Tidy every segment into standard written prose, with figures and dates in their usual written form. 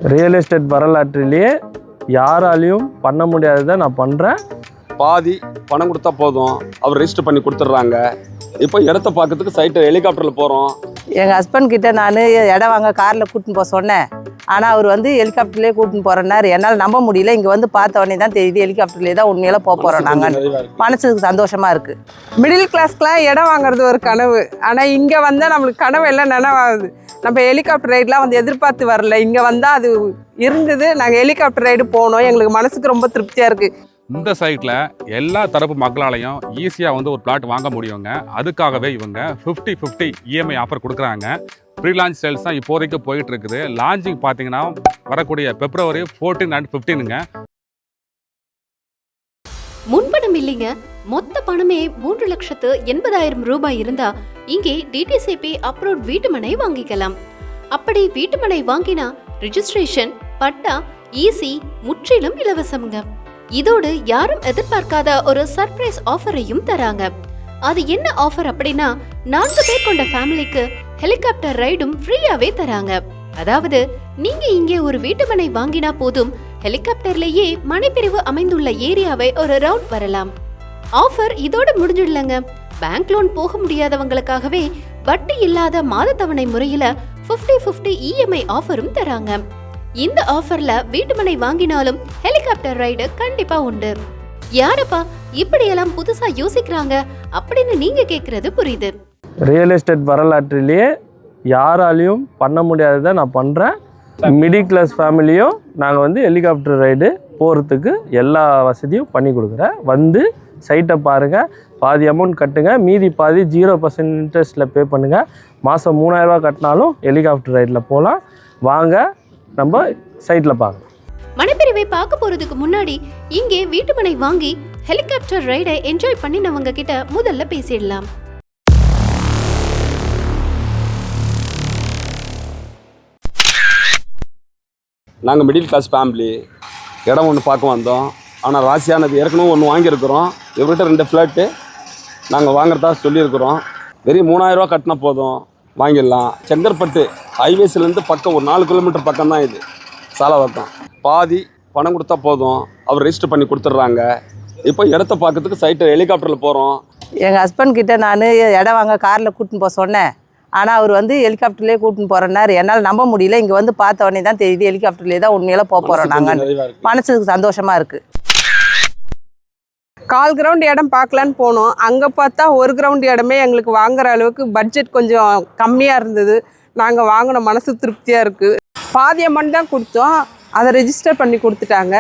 Real estate வரலாற்றிலேயே யாராலையும் பண்ண முடியாததை நான் பண்ணுறேன். பாதி பணம் கொடுத்தா போதும், அவர் ரெஜிஸ்டர் பண்ணி கொடுத்துட்றாங்க. இப்போ இடத்த பார்க்கறதுக்கு சைட்டு ஹெலிகாப்டரில் போகிறோம். எங்கள் ஹஸ்பண்ட் கிட்ட நான் இடம் வாங்க காரில் கூட்டின்னு போக சொன்னேன். ஆனால் அவர் ஹெலிகாப்டர்லேயே கூட்டின்னு போகிறேன்னாரு. என்னால் நம்ப முடியல. இங்கே பார்த்த உடனே தான் தெரியுது ஹெலிகாப்டர்லேயே தான் உண்மையில போக போகிறோம். நாங்கள் மனசுக்கு சந்தோஷமாக இருக்குது. மிடில் கிளாஸ்க்கெலாம் இடம் வாங்குறது ஒரு கனவு. ஆனால் இங்கே வந்தால் நம்மளுக்கு கனவு எல்லாம் நினைவாகுது. நம்ம ஹெலிகாப்டர் ரைடெலாம் எதிர்பார்த்து வரல. இங்கே வந்தால் அது இருந்தது. நாங்கள் ஹெலிகாப்டர் ரைடு போனோம். எங்களுக்கு மனசுக்கு ரொம்ப திருப்தியாக இருக்குது. இந்த சைட்டில் எல்லா தரப்பு மக்களாலையும் ஈஸியாக ஒரு பிளாட் வாங்க முடியுங்க. அதுக்காகவே இவங்க 50-50 இஎம்ஐ ஆஃபர் கொடுக்குறாங்க. ப்ரீ லான்ச் சேல்ஸ் தான் இப்போதைக்கு போயிட்டு இருக்குது. லான்ச்சிங் பார்த்தீங்கன்னா வரக்கூடிய February 14 and 15ங்க. முன்பணம் இல்லைங்க, மொத்த பணமே 3,80,000 ரூபாய் இருந்தா இங்கே டிடிசிபி அப்ரூவ்ட் வீட்டுமனை வாங்கிக்கலாம். அப்படி வீட்டுமனை வாங்கினா ரிஜிஸ்ட்ரேஷன், பட்டா, ஈசி முற்றிலும் இலவசம்ங்க. இதோடு யாரும் எதிர்பார்க்காத ஒரு சர்ப்ரைஸ் ஆஃபரையும் தராங்க. அது என்ன ஆஃபர் அப்படின்னா 4 பேர் கொண்ட ஃபேமிலிக்கு ஹெலிகாப்டர் ரைடும் ஃப்ரீயாவே தராங்க. அதாவது நீங்க இங்கே ஒரு வீட்டுமனை வாங்கினா போதும், ஹெலிகாப்டர்லயே மனைப்பிரிவு அமைந்துள்ள ஏரியாவை ஒரு ரவுண்ட் வரலாம். ஆஃபர் இதோட முடிஞ்சிடலங்க. பேங்க் லோன் போக முடியாதவங்களுக்காகவே வட்டி இல்லாத மாத தவணை முறையில 50-50 இஎம்ஐ ஆஃபரும் தராங்க. இந்த ஆஃபர்ல வீட்டுமனை வாங்கினாலும் ஹெலிகாப்டர் ரைடு கண்டிப்பா உண்டு. யாரப்பா இப்படியெல்லாம் புதுசா யோசிக்கிறாங்க அப்படின்னு நீங்க கேட்கறது புரியுது. ரியல் எஸ்டேட் வரலாற்றிலேயே யாராலையும் பண்ண முடியாததை நான் பண்ணுறேன். மிடில் கிளாஸ் ஃபேமிலியும் நாங்கள் ஹெலிகாப்டர் ரைடு போகிறதுக்கு எல்லா வசதியும் பண்ணி கொடுக்குறேன். சைட்டை பாருங்கள், பாதி அமௌண்ட் கட்டுங்க, மீதி பாதி 0% இன்ட்ரெஸ்ட்டில் பே பண்ணுங்கள். மாதம் 3000 ரூபா கட்டினாலும் ஹெலிகாப்டர் ரைடில் போகலாம். வாங்க நம்ம சைட்டில் பார்க்கலாம். மனைப்பிரிவை பார்க்க போறதுக்கு முன்னாடி இங்கே வீட்டுமனை வாங்கி ஹெலிகாப்டர் ரைடை என்ஜாய் பண்ணினவங்க கிட்ட முதல்ல பேசிடலாம். நாங்கள் மிடில் கிளாஸ் ஃபேமிலி இடம் ஒன்று பார்க்க வந்தோம். ஆனால் ராசியானது ஏற்கனவே ஒன்று வாங்கியிருக்கிறோம். இவர்கிட்ட 2 ஃப்ளாட்டு நாங்கள் வாங்குறதா சொல்லியிருக்கிறோம். வெறும் 3000 ரூபா கட்டினா போதும், வாங்கிடலாம். செங்கற்பட்டு ஹைவேஸ்லேருந்து பக்கம் ஒரு 4 கிலோமீட்டர் பக்கம் தான் இது, சாலவாக்கம். பாதி பணம் கொடுத்தா போதும், அவர் ரெஜிஸ்டர் பண்ணி கொடுத்துட்றாங்க. இப்போ இடத்த பார்க்கறதுக்கு சைட்டு ஹெலிகாப்டரில் போகிறோம். எங்கள் ஹஸ்பண்ட் கிட்ட நான் இடம் வாங்க காரில் கூட்டின்னு போக சொன்னேன். ஆனால் அவர் ஹெலிகாப்டர்லேயே கூட்டின்னு போகிறேன்னாரு. என்னால் நம்ப முடியல. இங்கே பார்த்த உடனே தான் தெரியுது ஹெலிகாப்டர்லேயே தான் உண்மையில போக போகிறோம். நாங்கள் மனசுக்கு சந்தோஷமாக இருக்குது. 1/4 கிரவுண்ட் இடம் பார்க்கலான்னு போனோம். அங்கே பார்த்தா 1 கிரவுண்ட் இடமே எங்களுக்கு வாங்குற அளவுக்கு பட்ஜெட் கொஞ்சம் கம்மியாக இருந்தது. நாங்கள் வாங்கின மனசு திருப்தியாக இருக்குது. பாதி அமௌண்ட் தான் கொடுத்தோம், அதை ரெஜிஸ்டர் பண்ணி கொடுத்துட்டாங்க.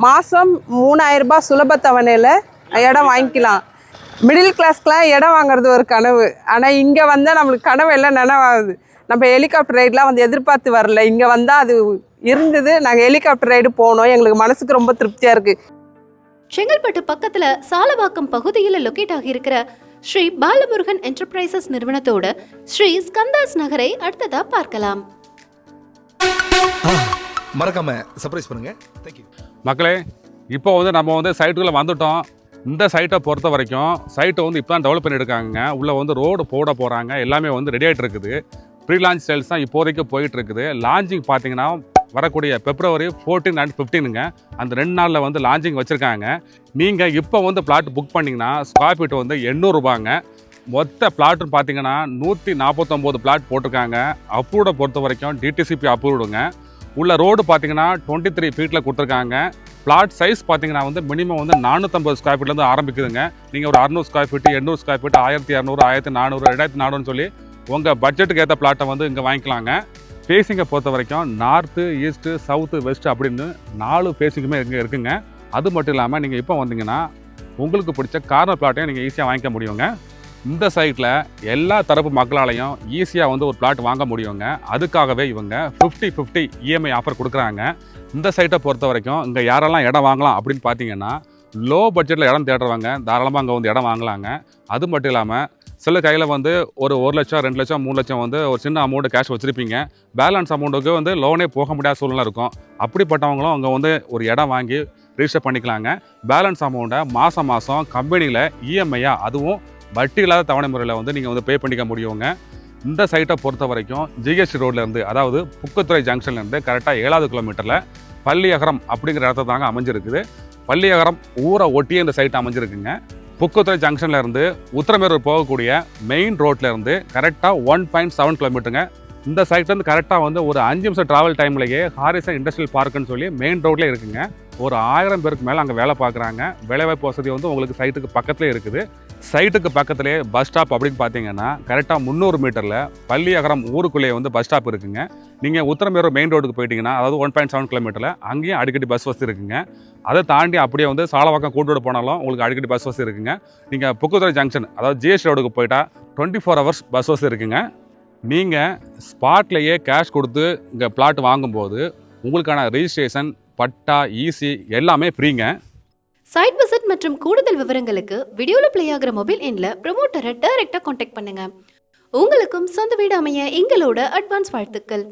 மாதம் 3000 ரூபாய் சுலப தவணையில் இடம் வாங்கிக்கலாம். மிடில் கிளாஸ்க்கெலாம் இடம் வாங்குறது ஒரு கனவு. ஆனால் இங்கே வந்தால் நம்மளுக்கு கனவு எல்லாம் நினைவாகுது. நம்ம ஹெலிகாப்டர் ரைடெலாம் எதிர்பார்த்து வரல. இங்கே வந்தால் அது இருந்தது. நாங்கள் ஹெலிகாப்டர் ரைடு போனோம். எங்களுக்கு மனசுக்கு ரொம்ப திருப்தியாக இருக்குது. செங்கல்பட்டு பக்கத்துல சாலவாக்கம் பகுதியில் லொகேட் ஆகியிருக்கிற ஸ்ரீ பாலமுருகன் என்டர்பிரைசஸ் நிறுவனத்தோட ஸ்ரீ ஸ்கந்தாஸ் நகரை அடுத்ததா பார்க்கலாம். மறக்காம சர்ப்ரைஸ் பண்ணுங்க. Thank you. மக்களே, இப்போ நம்ம சைட்டுக்குள்ளே வந்துட்டோம். இந்த சைட்டை பொறுத்த வரைக்கும் சைட்டை இப்போ தான் டெவலப் பண்ணியிருக்காங்க. உள்ளே ரோடு போட போகிறாங்க. எல்லாமே ரெடி ஆகிட்டு இருக்குது. ப்ரீ லான்ச் சேல்ஸ் தான் இப்போதைக்கு போயிட்டு இருக்குது. லான்ச்சிங் பார்த்தீங்கன்னா வரக்கூடிய February 14 and 15ங்க. அந்த 2 நாளில் லான்ச்சிங் வச்சுருக்காங்க. நீங்கள் இப்போ பிளாட் புக் பண்ணிங்கன்னா ஸ்கொயர் ஃபீட் 800 ரூபாங்க. மொத்த பிளாட்டுன்னு பார்த்தீங்கன்னா 149 பிளாட் போட்டிருக்காங்க. அப்ரூவ்டை பொறுத்த வரைக்கும் டிடிசிபி அப்ரூவ்டுங்க. உள்ள ரோடு பார்த்தீங்கன்னா 23 ஃபீட்டில் கொடுத்துருக்காங்க. பிளாட் சைஸ் பார்த்தீங்கன்னா மினிமம் 450 ஸ்கொயர் ஃபீட்லேருந்து ஆரம்பிக்குதுங்க. நீங்கள் ஒரு 600 ஸ்கொயர் ஃபீட்டு, 800 ஸ்கொயர் ஃபீட்டு, 1200, 1400, 2400 சொல்லி உங்கள் பட்ஜெட்டுக்கு ஏற்ற பிளாட்டை இங்கே வாங்கிக்கலாங்க. ஃபேஸிங்கை பொறுத்த வரைக்கும் நார்த்து, ஈஸ்ட்டு, சவுத்து, வெஸ்ட்டு அப்படின்னு 4 ஃபேஸிங்குமே இங்கே இருக்குங்க. அது மட்டும் இல்லாமல் நீங்கள் இப்போ வந்தீங்கன்னா உங்களுக்கு பிடிச்ச கார்னர் பிளாட்டையும் நீங்கள் ஈஸியாக வாங்கிக்க முடியுங்க. இந்த சைட்டில் எல்லா தரப்பு மக்களாலையும் ஈஸியாக ஒரு பிளாட் வாங்க முடியுங்க. அதுக்காகவே இவங்க 50-50 இஎம்ஐ ஆஃபர் கொடுக்குறாங்க. இந்த சைட்டை பொறுத்த வரைக்கும் இங்கே யாரெல்லாம் இடம் வாங்கலாம் அப்படின்னு பார்த்தீங்கன்னா, லோ பட்ஜெட்டில் இடம் தேடுறவங்க தாராளமாக அங்கே இடம் வாங்கலாங்க. அது மட்டும் இல்லாமல் சில கையில் ஒரு 1 லட்சம், 2 லட்சம், 3 லட்சம் ஒரு சின்ன அமௌண்ட்டு கேஷ் வச்சுருப்பீங்க. பேலன்ஸ் அமௌண்ட்டுக்கு லோனே போக முடியாத சூழ்நிலை இருக்கும். அப்படிப்பட்டவங்களும் அங்கே ஒரு இடம் வாங்கி ரிஜிஸ்டர் பண்ணிக்கலாங்க. பேலன்ஸ் அமௌண்ட்டை மாதம் கம்பெனியில் இஎம்ஐயாக, அதுவும் வட்டி இல்லாத தவணை முறையில் நீங்கள் பே பண்ணிக்க முடியுங்க. இந்த சைட்டை பொறுத்த வரைக்கும் ஜிஎஸ்டி ரோட்லேருந்து, அதாவது புக்குத்துறை ஜங்ஷன்லேருந்து கரெக்டாக 7வது கிலோமீட்டரில் பள்ளியகரம் அப்படிங்கிற இடத்துல தாங்க அமைஞ்சிருக்குது. பள்ளியகரம் ஊரை ஒட்டியே இந்த சைட் அமைஞ்சிருக்குங்க. புக்குத்துறை ஜங்ஷன்லேருந்து உத்தரமேரூர் போகக்கூடிய மெயின் ரோட்லேருந்து கரெக்டாக 1.7 கிலோமீட்டருங்க. இந்த சைட்லேருந்து கரெக்டாக வந்து ஒரு 5 நிமிஷம் ட்ராவல் டைம்லேயே ஹாரிசன் இண்டஸ்ட்ரியல் பார்க்குன்னு சொல்லி மெயின் ரோட்லேயே இருக்குங்க. ஒரு 1000 பேருக்கு மேலே அங்கே வேலை பார்க்குறாங்க. வேலைவாய்ப்பு வசதி வந்து உங்களுக்கு சைட்டுக்கு பக்கத்துலேயே இருக்குது. சைட்டுக்கு பக்கத்துலேயே பஸ் ஸ்டாப் அப்படின்னு பார்த்தீங்கன்னா கரெக்டாக 300 மீட்டரில் பள்ளியகரம் ஊருக்குள்ளேயே வந்து பஸ் ஸ்டாப் இருக்குங்க. நீங்கள் உத்தரமேரூர் மெயின் ரோடுக்கு போயிட்டீங்கன்னா, அதாவது 1.7 கிலோமீட்டரில் அங்கேயும் அடிக்கடி பஸ் வசதி இருக்குங்க. அதை தாண்டி அப்படியே வந்து சாலவாக்கம் கூட்டோடு போனாலும் உங்களுக்கு அடிக்கடி பஸ் வசதி இருக்குங்க. நீங்கள் புக்குத்துறை ஜங்ஷன், அதாவது ஜிஎஸ்டி ரோடுக்கு போயிட்டால் 24 ஹவர்ஸ் பஸ் வசதி இருக்குங்க. நீங்கள் ஸ்பாட்லேயே கேஷ் கொடுத்து இங்கே பிளாட் வாங்கும்போது உங்களுக்கான ரெஜிஸ்ட்ரேஷன், பட்டா, ஈசி எல்லாமே ஃப்ரீங்க. சைட் விசிட் மற்றும் கூடுதல் விவரங்களுக்கு வீடியோவில் ப்ளே ஆகிற மொபைல் எண்ணில் ப்ரமோட்டரை டைரெக்டாக காண்டாக்ட் பண்ணுங்க. உங்களுக்கும் சொந்த வீடு அமைய எங்களோட அட்வான்ஸ் வாழ்த்துக்கள்.